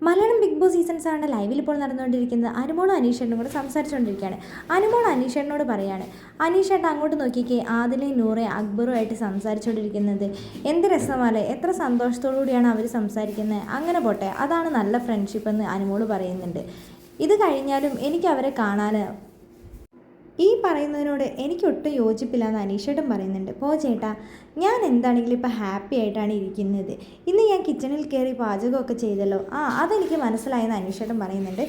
Malayalam big boss season 7 ലൈവിൽ ഇപ്പോൾ നടന്നുകൊണ്ടിരിക്കുന്നത് അനുമോളും അനീഷേട്ടനും കൂടെ സംസാരിച്ചുകൊണ്ടിരിക്കുകയാണ്. അനുമോൾ അനീഷേട്ടനോട് പറയാണ്, അനീഷേട്ടൻ അങ്ങോട്ട് നോക്കിക്കേ, ആദിലയും നൂറയും അക്ബറുമായിട്ട് സംസാരിച്ചുകൊണ്ടിരിക്കുന്നത് എന്ത് രസമല്ലേ, എത്ര സന്തോഷത്തോടു കൂടിയാണ് അവർ സംസാരിക്കുന്നത്. അങ്ങനെ പോട്ടെ, അതാണ് നല്ല ഫ്രണ്ട്ഷിപ്പ് എന്ന് അനുമോൾ പറയുന്നുണ്ട്. ഇത് കഴിഞ്ഞാലും എനിക്ക് അവരെ കാണാൻ ഈ പറയുന്നതിനോട് എനിക്കൊട്ടും യോജിപ്പില്ലാന്ന് അനീഷേട്ടൻ പറയുന്നുണ്ട്. ചേട്ടാ, ഞാൻ എന്താണെങ്കിലും ഇപ്പോൾ ഹാപ്പി ആയിട്ടാണ് ഇരിക്കുന്നത്. ഇന്ന് ഞാൻ കിച്ചണിൽ കയറി പാചകമൊക്കെ ചെയ്തല്ലോ, അതെനിക്ക് മനസ്സിലായെന്ന് അനീഷേട്ടൻ പറയുന്നുണ്ട്.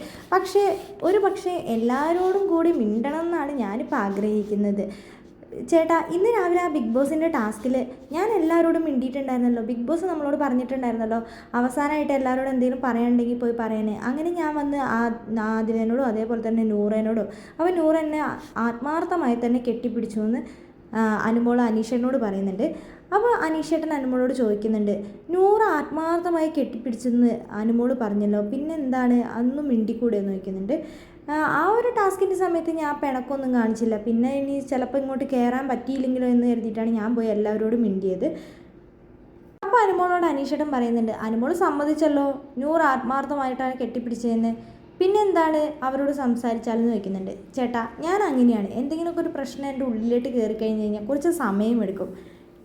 പക്ഷേ എല്ലാവരോടും കൂടി മിണ്ടണം എന്നാണ് ഞാനിപ്പോൾ ആഗ്രഹിക്കുന്നത്. ചേട്ടാ, ഇന്ന് രാവിലെ ആ ബിഗ് ബോസിൻ്റെ ടാസ്കിൽ ഞാൻ എല്ലാവരോടും മിണ്ടിയിട്ടുണ്ടായിരുന്നല്ലോ. ബിഗ് ബോസ് നമ്മളോട് പറഞ്ഞിട്ടുണ്ടായിരുന്നല്ലോ, അവസാനമായിട്ട് എല്ലാവരോടും എന്തെങ്കിലും പറയാനുണ്ടെങ്കിൽ പോയി പറയാനേ. അങ്ങനെ ഞാൻ വന്ന് ആദിലനോടും അതേപോലെ തന്നെ നൂറേനോടും നൂറ എന്നെ ആത്മാർത്ഥമായി തന്നെ കെട്ടിപ്പിടിച്ചു എന്ന് അനുമോൾ അനീഷേട്ടനോട് പറയുന്നുണ്ട്. അപ്പോൾ അനീഷേട്ടൻ അനുമോളോട് ചോദിക്കുന്നുണ്ട്, നൂറ് ആത്മാർത്ഥമായി കെട്ടിപ്പിടിച്ചെന്ന് അനുമോൾ പറഞ്ഞല്ലോ, പിന്നെ എന്താണ് അന്നും മിണ്ടിക്കൂടെ എന്ന് ചോദിക്കുന്നുണ്ട്. ആ ഒരു ടാസ്കിൻ്റെ സമയത്ത് ഞാൻ പിണക്കൊന്നും കാണിച്ചില്ല. പിന്നെ ഇനി ചിലപ്പോൾ ഇങ്ങോട്ട് കയറാൻ പറ്റിയില്ലെങ്കിലോ എന്ന് കരുതിയിട്ടാണ് ഞാൻ പോയി എല്ലാവരോടും മിണ്ടിയത്. അപ്പോൾ അനുമോളോട് അനീഷേട്ടൻ പറയുന്നുണ്ട്, അനുമോൾ സമ്മതിച്ചല്ലോ നൂറ് ആത്മാർത്ഥമായിട്ടാണ് കെട്ടിപ്പിടിച്ചതെന്ന്, പിന്നെ എന്താണ് അവരോട് സംസാരിച്ചാലെന്ന് ചോദിക്കുന്നുണ്ട്. ചേട്ടാ, ഞാൻ അങ്ങനെയാണ്, എന്തെങ്കിലുമൊക്കെ ഒരു പ്രശ്നം എൻ്റെ ഉള്ളിലോട്ട് കയറി കഴിഞ്ഞ് കഴിഞ്ഞാൽ കുറച്ച് സമയമെടുക്കും.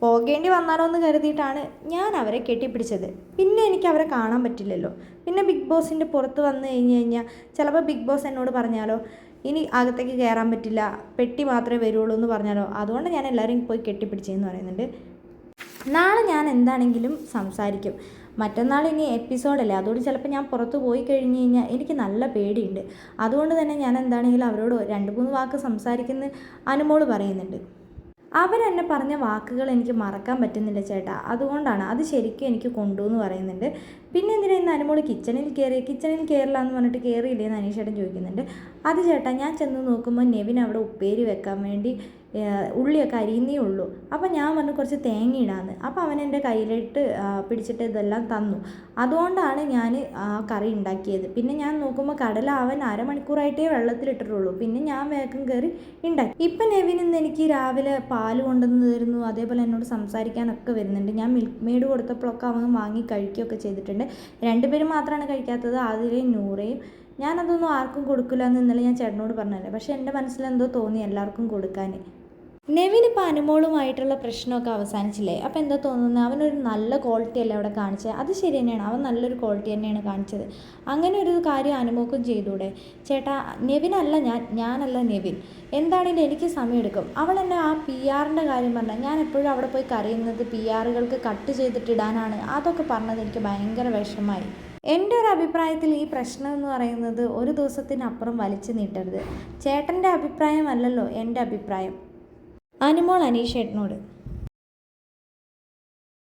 പോകേണ്ടി വന്നാലോ എന്ന് കരുതിയിട്ടാണ് ഞാൻ അവരെ കെട്ടിപ്പിടിച്ചത്. പിന്നെ എനിക്ക് അവരെ കാണാൻ പറ്റില്ലല്ലോ. പിന്നെ ബിഗ് ബോസിൻ്റെ പുറത്ത് വന്നു കഴിഞ്ഞാൽ ചിലപ്പോൾ ബിഗ് ബോസ് എന്നോട് പറഞ്ഞാലോ, ഇനി അകത്തേക്ക് കയറാൻ പറ്റില്ല, പെട്ടി മാത്രമേ വരുള്ളൂ എന്ന് പറഞ്ഞാലോ, അതുകൊണ്ട് ഞാൻ എല്ലാവരെയും പോയി കെട്ടിപ്പിടിച്ചതെന്ന് പറയുന്നുണ്ട്. നാളെ ഞാൻ എന്താണെങ്കിലും സംസാരിക്കും. മറ്റന്നാൾ ഇനി എപ്പിസോഡല്ലേ, അതുകൊണ്ട് ചിലപ്പോൾ ഞാൻ പുറത്ത് പോയി കഴിഞ്ഞ് കഴിഞ്ഞാൽ എനിക്ക് നല്ല പേടിയുണ്ട്. അതുകൊണ്ട് തന്നെ ഞാൻ എന്താണെങ്കിലും അവരോട് 2-3 വാക്ക് സംസാരിക്കുന്ന അനുമോൾ പറയുന്നുണ്ട്. അവരെന്നെ പറഞ്ഞ വാക്കുകൾ എനിക്ക് മറക്കാൻ പറ്റുന്നില്ല ചേട്ടാ, അതുകൊണ്ടാണ്, അത് ശരിക്കും എനിക്ക് കൊണ്ടുവന്ന് പറയുന്നുണ്ട്. പിന്നെ എന്തിനാ ഇന്ന് അനുമോൾ കിച്ചണിൽ കയറില്ല എന്ന് പറഞ്ഞിട്ട് കയറിയില്ലേന്ന് അനീഷേട്ടൻ ചോദിക്കുന്നുണ്ട്. അത് ചേട്ടാ, ഞാൻ ചെന്ന് നോക്കുമ്പോൾ നെവിൻ അവിടെ ഉപ്പേരി വെക്കാൻ വേണ്ടി ഉള്ളിയൊക്കെ അരിയുന്നേ ഉള്ളൂ. അപ്പോൾ ഞാൻ പറഞ്ഞു കുറച്ച് തേങ്ങ ഇടാന്ന്. അപ്പോൾ അവൻ എൻ്റെ കയ്യിലിട്ട് പിടിച്ചിട്ട് ഇതെല്ലാം തന്നു. അതുകൊണ്ടാണ് ഞാൻ ആ കറി ഉണ്ടാക്കിയത്. പിന്നെ ഞാൻ നോക്കുമ്പോൾ കടല അവൻ അരമണിക്കൂറായിട്ടേ വെള്ളത്തിലിട്ടിട്ടുള്ളൂ. പിന്നെ ഞാൻ വേഗം കയറി ഉണ്ടാക്കി. ഇപ്പം നെവിൻ ഇന്ന് എനിക്ക് രാവിലെ പാല് കൊണ്ടുവന്ന് തരുന്നു, അതേപോലെ എന്നോട് സംസാരിക്കാനൊക്കെ വരുന്നുണ്ട്. ഞാൻ മിൽക്ക് മെയ്ഡ് കൊടുത്തപ്പോഴൊക്കെ അവൻ വാങ്ങി കഴിക്കുകയൊക്കെ ചെയ്തിട്ടുണ്ട്. 2 പേരും മാത്രമാണ് കഴിക്കാത്തത്, ആദിലയും നൂറയും. ഞാനതൊന്നും ആർക്കും കൊടുക്കില്ല എന്ന് ഇന്നലെ ഞാൻ ചേട്ടനോട് പറഞ്ഞല്ലേ. പക്ഷേ എൻ്റെ മനസ്സിലെന്തോ തോന്നി എല്ലാവർക്കും കൊടുക്കാൻ. നെവിൻ ഇപ്പോൾ അനുമോളുമായിട്ടുള്ള പ്രശ്നമൊക്കെ അവസാനിച്ചില്ലേ, അപ്പോൾ എന്താ തോന്നുന്നത്, അവനൊരു നല്ല ക്വാളിറ്റി അല്ലേ അവിടെ കാണിച്ചത്. അത് ശരി തന്നെയാണ്, അവൻ നല്ലൊരു ക്വാളിറ്റി തന്നെയാണ് കാണിച്ചത്. അങ്ങനെ ഒരു കാര്യം അനുമോക്കും ചെയ്തൂടെ ചേട്ടാ. നെവിനല്ല ഞാനല്ല നെവിൻ. എന്താണെങ്കിലും എനിക്ക് സമയമെടുക്കും. അവൾ എന്നെ ആ PR-ൻ്റെ കാര്യം പറഞ്ഞാൽ, ഞാൻ എപ്പോഴും അവിടെ പോയി കരയുന്നത് PR-കൾക്ക് കട്ട് ചെയ്തിട്ടിടാനാണ്, അതൊക്കെ പറഞ്ഞത് എനിക്ക് ഭയങ്കര വിഷമമായി. എൻ്റെ ഒരു അഭിപ്രായത്തിൽ ഈ പ്രശ്നം എന്ന് പറയുന്നത് ഒരു ദിവസത്തിനപ്പുറം വലിച്ചു നീട്ടരുത്. ചേട്ടൻ്റെ അഭിപ്രായമല്ലല്ലോ എൻ്റെ അഭിപ്രായം. അനുമോൾ അനീഷേട്ടനോട്.